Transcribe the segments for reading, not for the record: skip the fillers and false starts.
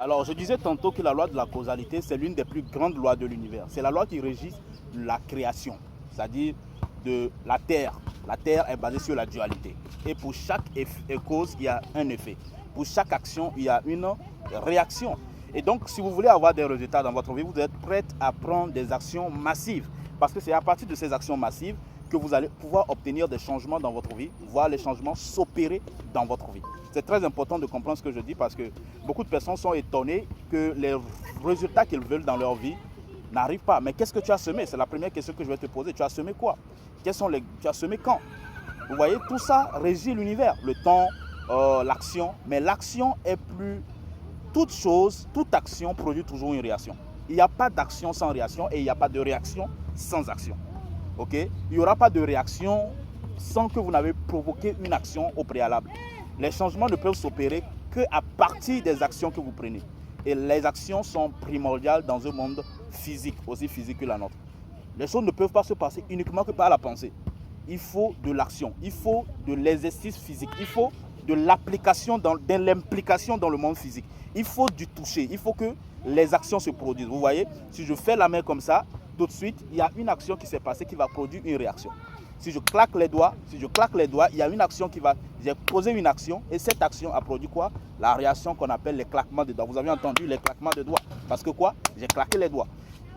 Alors, je disais tantôt que la loi de la causalité, c'est l'une des plus grandes lois de l'univers. C'est la loi qui régit la création, c'est-à-dire de la Terre. La Terre est basée sur la dualité. Et pour chaque cause, il y a un effet. Pour chaque action, il y a une réaction. Et donc, si vous voulez avoir des résultats dans votre vie, vous êtes prêt à prendre des actions massives. Parce que c'est à partir de ces actions massives que vous allez pouvoir obtenir des changements dans votre vie, voir les changements s'opérer dans votre vie. C'est très important de comprendre ce que je dis parce que beaucoup de personnes sont étonnées que les résultats qu'ils veulent dans leur vie n'arrivent pas. Mais qu'est-ce que tu as semé? C'est la première question que je vais te poser. Tu as semé quoi? Tu as semé quand? Vous voyez, tout ça régit l'univers, le temps, l'action. Mais l'action est plus... Toute chose, toute action produit toujours une réaction. Il n'y a pas d'action sans réaction et il n'y a pas de réaction sans action. Okay? Il n'y aura pas de réaction sans que vous n'avez provoqué une action au préalable. Les changements ne peuvent s'opérer qu'à partir des actions que vous prenez. Et les actions sont primordiales dans un monde physique, aussi physique que la nôtre. Les choses ne peuvent pas se passer uniquement que par la pensée. Il faut de l'action, il faut de l'exercice physique, il faut de l'application, de l'implication dans le monde physique. Il faut du toucher, il faut que les actions se produisent. Vous voyez, si je fais la main comme ça, tout de suite, il y a une action qui s'est passée qui va produire une réaction. Si je claque les doigts, il y a une action qui va... J'ai posé une action et cette action a produit quoi? La réaction qu'on appelle les claquements de doigts. Vous avez entendu les claquements de doigts. Parce que quoi? J'ai claqué les doigts.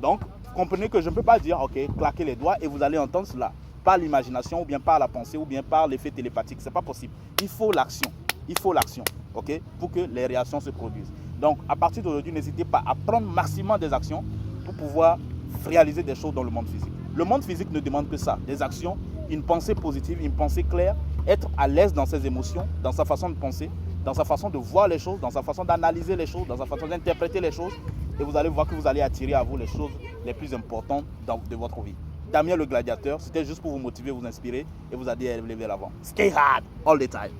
Donc, comprenez que je ne peux pas dire, ok, claquez les doigts et vous allez entendre cela par l'imagination ou bien par la pensée ou bien par l'effet télépathique. Ce n'est pas possible. Il faut l'action. Il faut l'action, ok, pour que les réactions se produisent. Donc, à partir d'aujourd'hui, n'hésitez pas à prendre maximum des actions pour pouvoir réaliser des choses dans le monde physique. Le monde physique ne demande que ça, des actions, une pensée positive, une pensée claire, être à l'aise dans ses émotions, dans sa façon de penser, dans sa façon de voir les choses, dans sa façon d'analyser les choses, dans sa façon d'interpréter les choses. Et vous allez voir que vous allez attirer à vous les choses les plus importantes de votre vie. Damien le gladiateur, c'était juste pour vous motiver, vous inspirer et vous aider à élever vers l'avant. Stay hard all the time.